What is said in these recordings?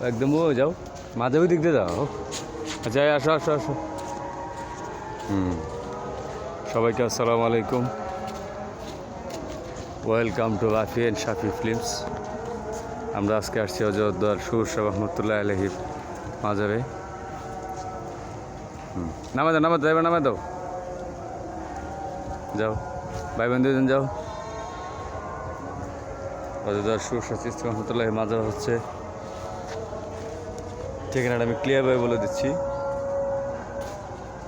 একদম ও যাও মাঝে ওই দিক দিয়ে যাও। আচ্ছা আসো আসো আসো। সবাইকে আসসালামু আলাইকুম, welcome to Rafi and Shafi films. আমরা আজকে আসছি অযোধ্যার সুরশাহ রহমতুল্লাহ আলহির মাজারে। নামা দাও নামা দাও, এবার নামা দাও, যাও ভাই বোন দুজন যাও। অযোধ্যার সুরশাহ চিশতি রহমতুল্লাহ মাজার হচ্ছে, ঠিকানাটা আমি ক্লিয়ারভাবে বলে দিচ্ছি।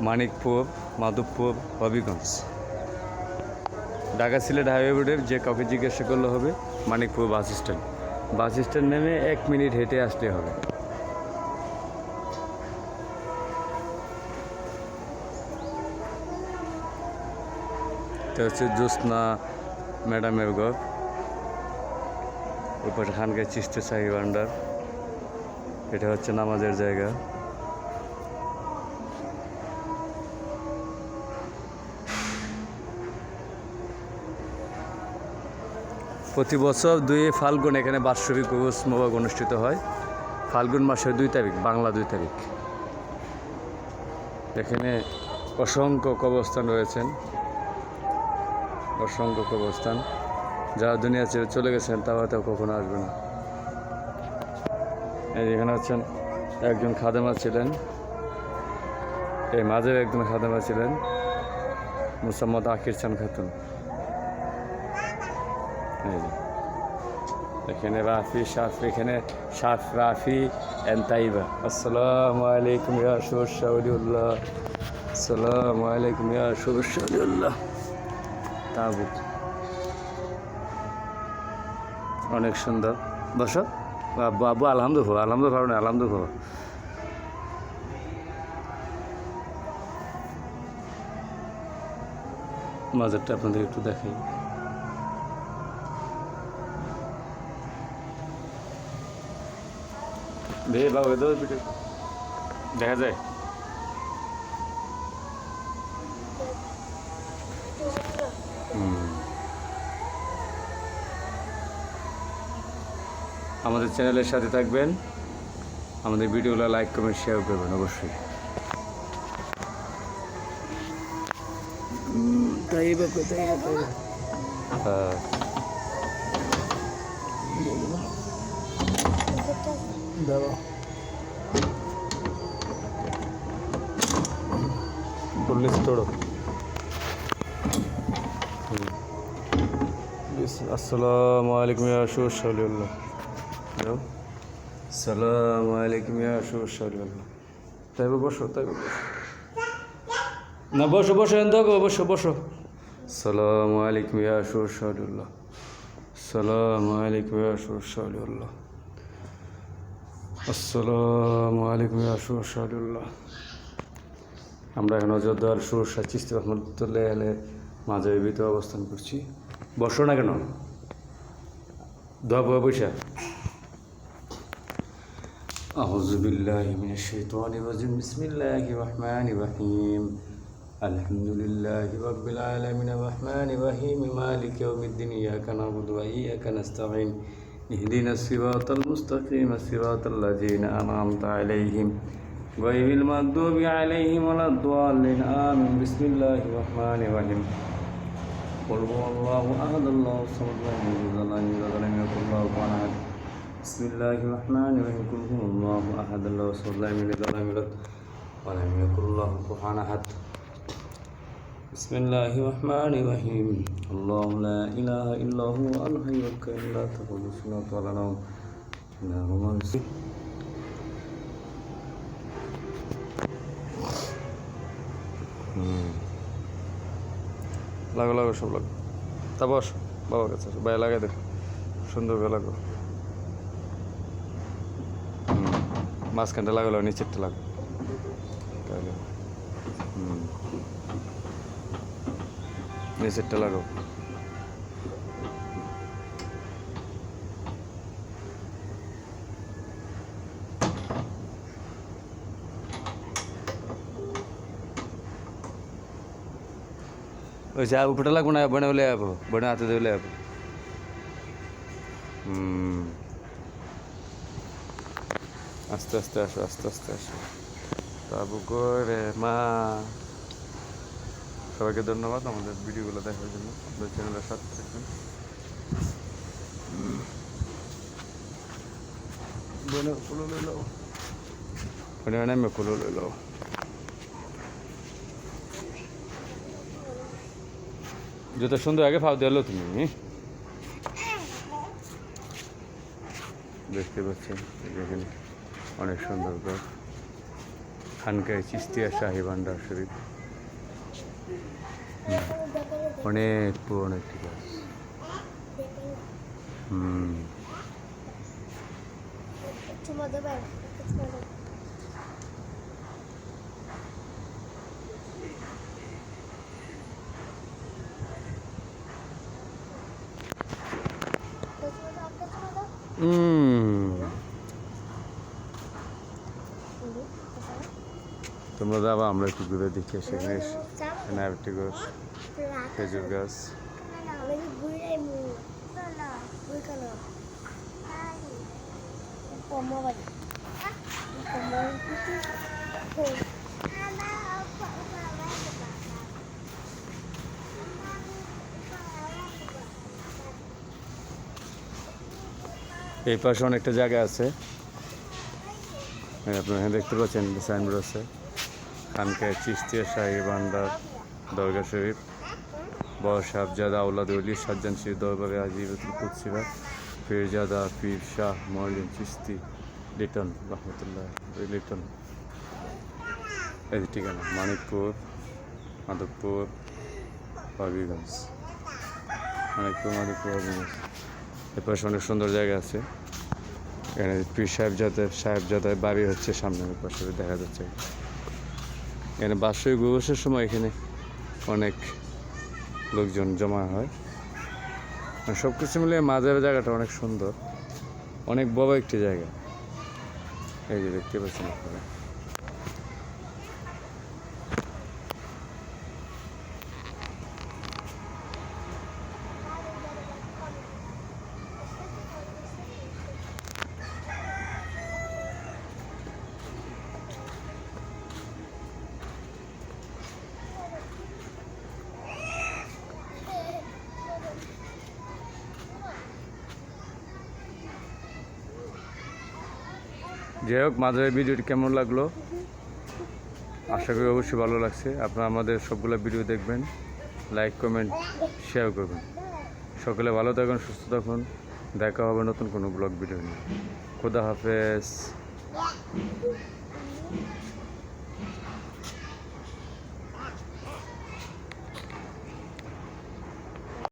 মানিকপুর, মাধবপুর, হবিগঞ্জ, ঢাকা সিলেট হাইওয়ে রোডের যে কাউকে জিজ্ঞাসা করলে হবে Manikpur bus stand. Bus stand নেমে 1 মিনিট হেঁটে আসলে হবে। এটা হচ্ছে জ্যোৎস্না ম্যাডামের ঘর, ওপরে খানকে চিশতি শাহী ভান্ডার। এটা হচ্ছে নামাজের জায়গা। প্রতি বছর 2 ফাল্গুন এখানে বাৎসরিক উরুস মোবারক অনুষ্ঠিত হয়। ফাল্গুন মাসের 2 তারিখ, বাংলা 2 তারিখ। এখানে অসংখ্য কবরস্থান রয়েছেন, অসংখ্য কবরস্থান। যারা দুনিয়া ছেড়ে চলে গেছেন তারা হয়তো কখনো আসবে না। এখানে হচ্ছেন একজন খাদেমা ছিলেন, এই মাঝের একজন খাদেমা ছিলেন মুসাম্মদ আকির চান খাতুন। এখানে রাফি শাফি, এখানে রাফি অ্যান্ড তাইবা। আসসালামু আলাইকুম ইয়া সুরশাহ ওলিউল্লাহ, আসসালামু আলাইকুম ইয়া সুরশাহ ওলিউল্লাহ। তাবুক অনেক সুন্দর। বসো বাবু, আলহামদুলিল্লাহ আলহামদুলিল্লাহ আলহামদুলিল্লাহ। মাজারটা আপনাদের একটু দেখাই। বাবু দেখা যায়। আমাদের চ্যানেলের সাথে থাকবেন, আমাদের ভিডিওগুলো লাইক কমেন্ট শেয়ার করবেন অবশ্যই। তোড়ো। আসসালামু আলাইকুম ইয়া সুরশাহ ওলিউল্লাহ। আসসালামু আলাইকুম ইয়া সুরশাহ ওলিউল্লাহ। তাই বসো, তাই বসো না, বসো বসো বসো বসো। আসসালামু আলাইকুম ইয়া সুরশাহ ওলিউল্লাহ, আসসালামু আলাইকুম ইয়া সুরশাহ ওলিউল্লাহ, আসসালামু আলাইকুম ইয়া সুরশাহ ওলিউল্লাহ। আমরা এখন অযোধ্যার সুরশাহ চিশতি রহমতুল্লাহ আলাইহির মাজারের ভিতরে অবস্থান করছি। বসো না কেন, দোয়া পয়সা। আউযু বিল্লাহি মিনাশ শাইতানির রাজিম, বিসমিল্লাহির রহমানির রহিম। আলহামদুলিল্লাহি রাব্বিল আলামিন, আর রহমানির রহিম, মালিকি ইয়াউমিদ্দিন, ইয়াকা না'বুদু ওয়া ইয়াকা নাস্তাঈন, ইহদিনাস সিরাতাল মুস্তাকিম, সিরাতাল লাযিনা আন'আমতা আলাইহিম গায়রিল মাগদুবি আলাইহিম ওয়ালাদ-দাল্লিন, আমিন। বিসমিল্লাহির রহমানির রহিম। قل هو الله أحد الله الصمد لم يلد ولم يولد ولم يكن له كفوا أحد. بسم الله الرحمن الرحيم. قل هو الله أحد الله الصمد لم يلد ولم يولد ولم يكن له كفوا أحد. بسم الله الرحمن الرحيم. الله لا إله إلا هو الحي القيوم لا تأخذه سنة ولا نوم له ما في লাগো লাগো, সব লাগো। তা বস বাবার কাছে, ভাই লাগাই দেখ, সুন্দর করে লাগো। মাঝখানটা লাগালো, নিচেরটা লাগো। নিচেরটা লাগো। ওই যে উপরটা লাগবো না, বনে হলে যাবো, বনে হাতে দিলে যাবো। আস্তে আস্তে আসো, আস্তে আস্তে আসো। তাবু করে মা। সবাইকে ধন্যবাদ আমাদের ভিডিওগুলো দেখার জন্য। আমাদের চ্যানেলের সাথে থাকবেন। কুলো লইল, নামে কুলো লইল। যত সুন্দর আগে ফাও দিলো তুমি দেখতে পাচ্ছেন। এখানে অনেক সুন্দর ঘর, খানকায় চিস্তিয়া শাহী ভান্ডার শরীফ। অনেক পুরনো একটি গাছ। তোমরা যাবা, আমরা একটু ঘুরে দেখি। সেখানে আরেকটি গাছ, খেজুর গাছ। এই পাশে অনেকটা জায়গা আছে, আপনারা দেখতে পাচ্ছেন সাইনবোর্ড আছে। খানকায় চিস্তিয়া শাহী ভান্ডার দরগা শরীফ, বড় সাহেবজাদা আওলাদ ওলি সাজ্জান শরীফ দরবারে আজিবতুল কুদসিরা পীরজাদা পীর শাহ মঈনুদ্দিন চিশতি লিটন রহমতুল্লাহ লিটন। এই ঠিকানা মানিকপুর, মাধবপুর, হবিগঞ্জ। মানিকপুর, মাধবপুর, হবিগঞ্জ। এরপর অনেক সুন্দর জায়গা আছে। এখানে পীর সাহেবজাদার বাড়ি হচ্ছে সামনে পাশে দেখা যাচ্ছে। এখানে বাৎসরিক দিবসের সময় এখানে অনেক লোকজন জমা হয়। সব কিছু মিলে মাঝের জায়গাটা অনেক সুন্দর, অনেক বড় একটি জায়গা। এই যে দেখতে পাচ্ছেন আপনারা। যাই হোক, মাঝের ভিডিওটি কেমন লাগলো আশা করি অবশ্যই ভালো লাগছে। আপনারা আমাদের সবগুলো ভিডিও দেখবেন, লাইক কমেন্ট শেয়ার করবেন। সকলে ভালো থাকুন, সুস্থ থাকুন। দেখা হবে নতুন কোনো ব্লগ ভিডিও নিয়ে। খোদা হাফেজ।